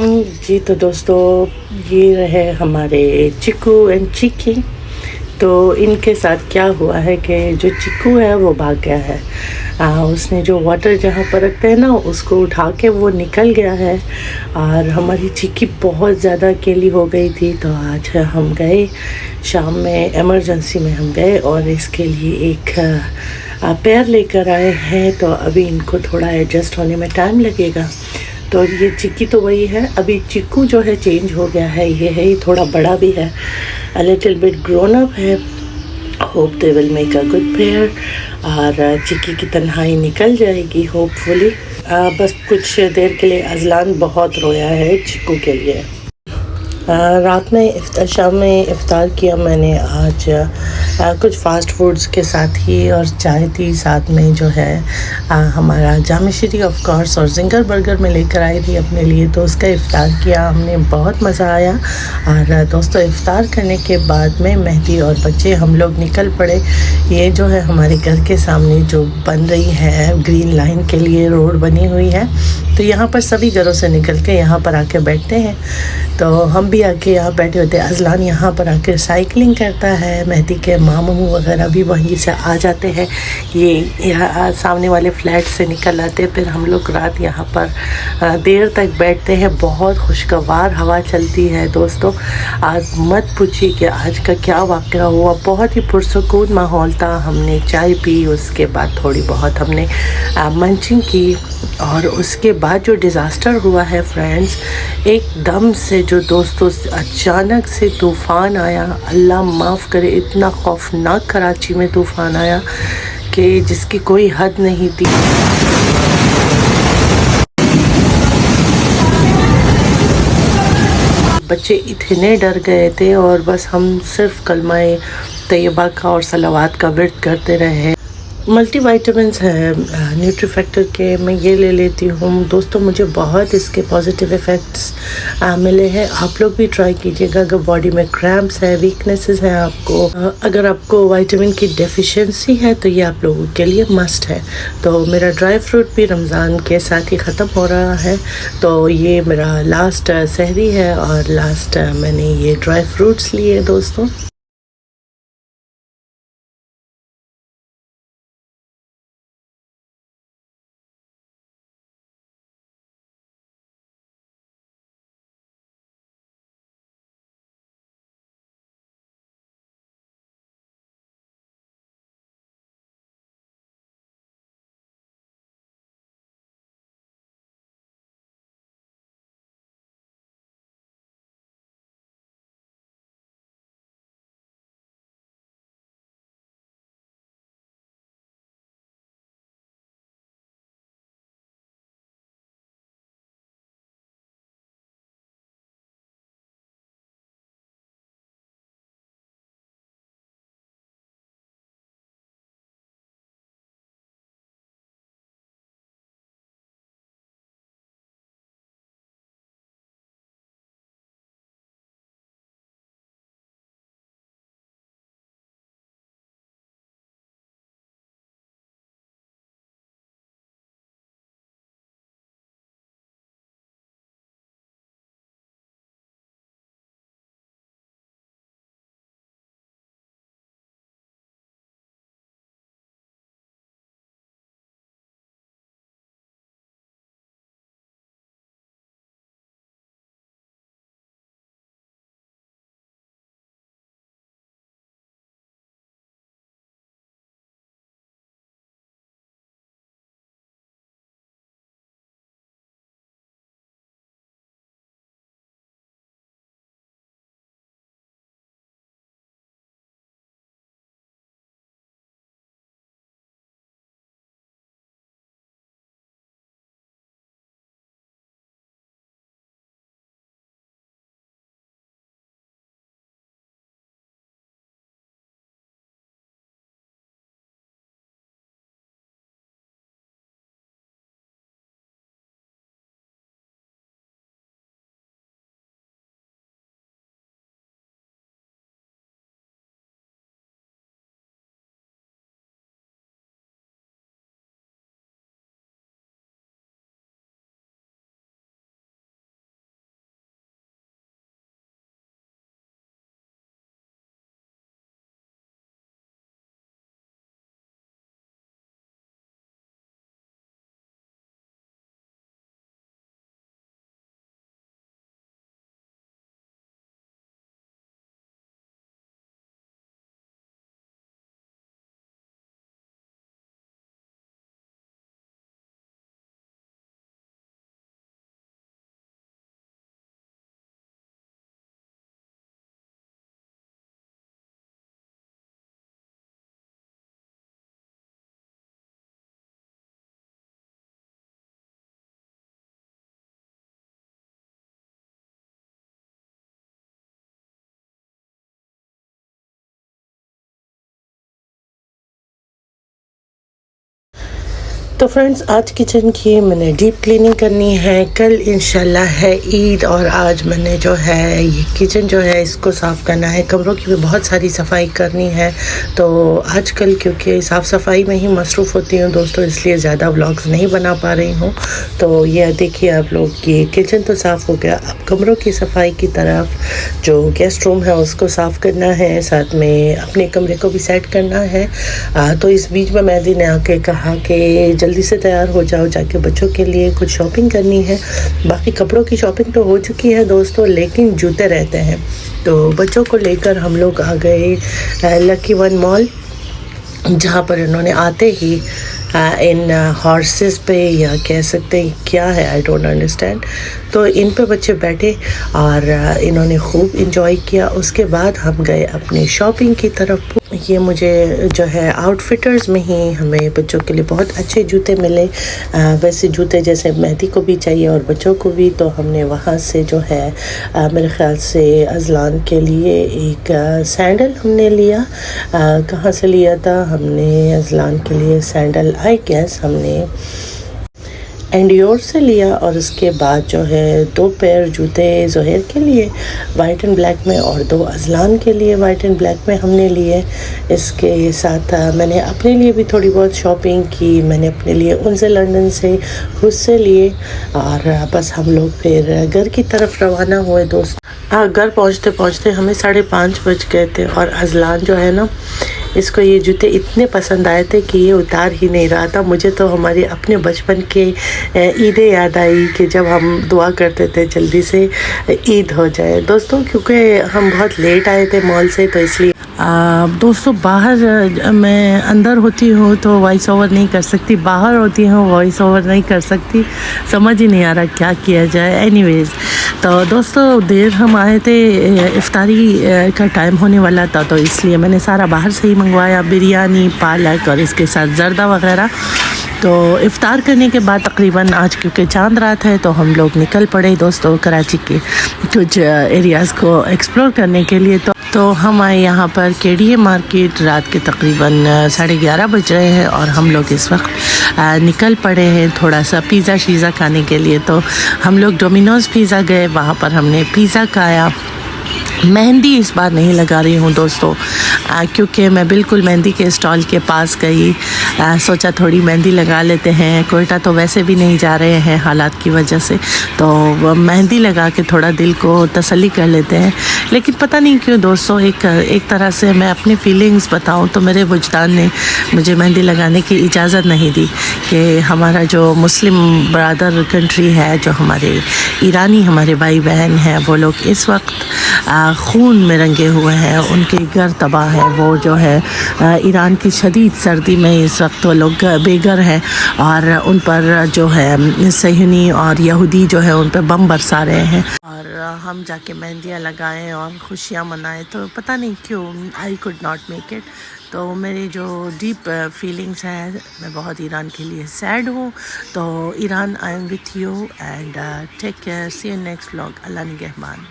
जी तो दोस्तों, ये रहे हमारे चिक्कू एंड चिक्की। तो इनके साथ क्या हुआ है कि जो चिक्कू है वो भाग गया है। उसने जो वाटर जहाँ पर रखते हैं ना, उसको उठा के वो निकल गया है। और हमारी चिक्की बहुत ज़्यादा अकेली हो गई थी, तो आज हम गए शाम में, इमरजेंसी में हम गए और इसके लिए एक पेयर लेकर आए हैं। तो अभी इनको थोड़ा एडजस्ट होने में टाइम लगेगा। तो ये चिक्की तो वही है, अभी चिक्कू जो है चेंज हो गया है, ये है ये थोड़ा बड़ा भी है, a little bit grown up है। Hope they will make a good pair और चिक्की की तन्हाई निकल जाएगी होपफुली। बस कुछ देर के लिए अजलान बहुत रोया है चिक्कू के लिए। रात में शाम में इफ़्तार किया मैंने आज कुछ फ़ास्ट फूड्स के साथ ही, और चाय थी साथ में। जो है हमारा जामे श्री ऑफ कोर्स और जिंगर बर्गर में लेकर आई थी अपने लिए, तो उसका इफ़्तार किया हमने, बहुत मज़ा आया। और दोस्तों, इफ़्तार करने के बाद में मेहदी और बच्चे हम लोग निकल पड़े। ये जो है हमारे घर के सामने जो बन रही है ग्रीन लाइन के लिए रोड बनी हुई है, तो यहाँ पर सभी घरों से निकल के यहाँ पर आके बैठते हैं। तो हम भी आके यहाँ बैठे होते हैं। अजलान यहाँ पर आके साइकिलिंग करता है, मेहदी के मामू वगैरह भी वहीं से आ जाते हैं। ये यहाँ सामने वाले फ्लैट से निकल आते हैं, फिर हम लोग रात यहाँ पर देर तक बैठते हैं। बहुत खुशगवार हवा चलती है दोस्तों। आज मत पूछिए कि आज का क्या वाक़या हुआ, बहुत ही पुरसुकून माहौल था। हमने चाय पी, उसके बाद थोड़ी बहुत हमने मंचिंग की, और उसके बाद जो डिज़ास्टर हुआ है फ्रेंड्स, एकदम से जो दोस्तों अचानक से तूफ़ान आया। अल्लाह माफ़ करे, इतना खौफनाक कराची में तूफ़ान आया कि जिसकी कोई हद नहीं थी। बच्चे इतने डर गए थे और बस हम सिर्फ कलमाए तैयबा का और सलावात का विर्द करते रहे। मल्टीविटामिन्स है न्यूट्रीफैक्टर के, मैं ये ले लेती हूँ दोस्तों। मुझे बहुत इसके पॉजिटिव इफ़ेक्ट्स मिले हैं। आप लोग भी ट्राई कीजिएगा। अगर बॉडी में क्रैम्प्स है, वीकनेसेस हैं आपको, अगर आपको विटामिन की डेफिशिएंसी है, तो ये आप लोगों के लिए मस्ट है। तो मेरा ड्राई फ्रूट भी रमज़ान के साथ ही ख़त्म हो रहा है, तो ये मेरा लास्ट सहरी है और लास्ट मैंने ये ड्राई फ्रूट्स लिए दोस्तों। तो फ्रेंड्स, आज किचन की मैंने डीप क्लीनिंग करनी है। कल इंशाल्लाह है ईद और आज मैंने जो है ये किचन जो है इसको साफ़ करना है। कमरों की भी बहुत सारी सफाई करनी है। तो आजकल क्योंकि साफ़ सफाई में ही मसरूफ़ होती हूँ दोस्तों, इसलिए ज़्यादा व्लॉग्स नहीं बना पा रही हूँ। तो ये देखिए आप लोग, ये किचन तो साफ़ हो गया। अब कमरों की सफाई की तरफ जो गेस्ट रूम है उसको साफ़ करना है, साथ में अपने कमरे को भी सेट करना है। तो इस बीच में मेहदी ने आके कहा कि जल्दी से तैयार हो जाओ, जाके बच्चों के लिए कुछ शॉपिंग करनी है। बाकी कपड़ों की शॉपिंग तो हो चुकी है दोस्तों, लेकिन जूते रहते हैं। तो बच्चों को लेकर हम लोग आ गए लकी वन मॉल, जहाँ पर इन्होंने आते ही इन हॉर्सेस पे, या कह सकते हैं क्या है, आई डोंट अंडरस्टैंड। तो इन पे बच्चे बैठे और इन्होंने खूब इंजॉय किया। उसके बाद हम गए अपनी शॉपिंग की तरफ। ये मुझे जो है आउटफिटर्स में ही हमें बच्चों के लिए बहुत अच्छे जूते मिले। वैसे जूते जैसे मेहदी को भी चाहिए और बच्चों को भी। तो हमने वहाँ से जो है मेरे ख़्याल से अज़लान के लिए एक सैंडल हमने लिया। कहाँ से लिया था हमने अज़लान के लिए सैंडल? आई गेस हमने एंडियोर से लिया। और उसके बाद जो है 2 पेयर जूते ज़ोहैर के लिए वाइट एंड ब्लैक में और 2 अज़लान के लिए वाइट एंड ब्लैक में हमने लिए। इसके साथ मैंने अपने लिए भी थोड़ी बहुत शॉपिंग की। मैंने अपने लिए उनसे लंदन से खुद से लिए और बस हम लोग फिर घर की तरफ रवाना हुए दोस्त। घर पहुँचते पहुँचते हमें 5:30 बज गए थे। और अज़लान जो है ना, इसको ये जूते इतने पसंद आए थे कि ये उतार ही नहीं रहा था। मुझे तो हमारे अपने बचपन के ईदें याद आई कि जब हम दुआ करते थे जल्दी से ईद हो जाए दोस्तों, क्योंकि हम बहुत लेट आए थे मॉल से, तो इसलिए दोस्तों बाहर मैं अंदर होती हूँ तो वॉइस ओवर नहीं कर सकती, बाहर होती हूँ वॉइस ओवर नहीं कर सकती। समझ ही नहीं आ रहा क्या किया जाए। एनीवेज़, तो दोस्तों देर हम आए थे, इफ्तारी का टाइम होने वाला था, तो इसलिए मैंने सारा बाहर से ही मंगवाया, बिरयानी, पालक और इसके साथ जर्दा वगैरह। तो इफ़्तार करने के बाद तकरीबन आज क्योंकि चांद रात है तो हम लोग निकल पड़े दोस्तों कराची के कुछ एरियाज़ को एक्सप्लोर करने के लिए। तो हम आए यहाँ पर KDA मार्केट। रात के तकरीबन 11:30 बज रहे हैं और हम लोग इस वक्त निकल पड़े हैं थोड़ा सा पिज़्ज़ा शीज़ा खाने के लिए। तो हम लोग डोमिनोज़ पिज़्ज़ा गए, वहाँ पर हमने पिज़्ज़ा खाया। मेहंदी इस बार नहीं लगा रही हूँ दोस्तों, क्योंकि मैं बिल्कुल मेहंदी के स्टॉल के पास गई। सोचा थोड़ी मेहंदी लगा लेते हैं, कोयटा तो वैसे भी नहीं जा रहे हैं हालात की वजह से, तो मेहंदी लगा के थोड़ा दिल को तसल्ली कर लेते हैं। लेकिन पता नहीं क्यों दोस्तों, एक तरह से मैं अपनी फीलिंग्स बताऊँ तो मेरे वजदान ने मुझे मेहंदी लगाने की इजाज़त नहीं दी कि हमारा जो मुस्लिम ब्रदर कंट्री है, जो हमारे ईरानी हमारे भाई बहन हैं, वो लोग इस वक्त खून में रंगे हुए हैं, उनके घर तबाह है। वो जो है ईरान की शदीद सर्दी में इस वक्त वो लोग बेघर हैं और उन पर जो है सहीनी और यहूदी जो है उन पर बम बरसा रहे हैं। और हम जाके मेहंदियाँ लगाएं और खुशियाँ मनाएं, तो पता नहीं क्यों I could not make it. तो मेरी जो डीप फीलिंग्स हैं, मैं बहुत ईरान के लिए सैड हूँ। तो Iran, I am with you and take care, see you next vlog. अल्लाह निगहबान।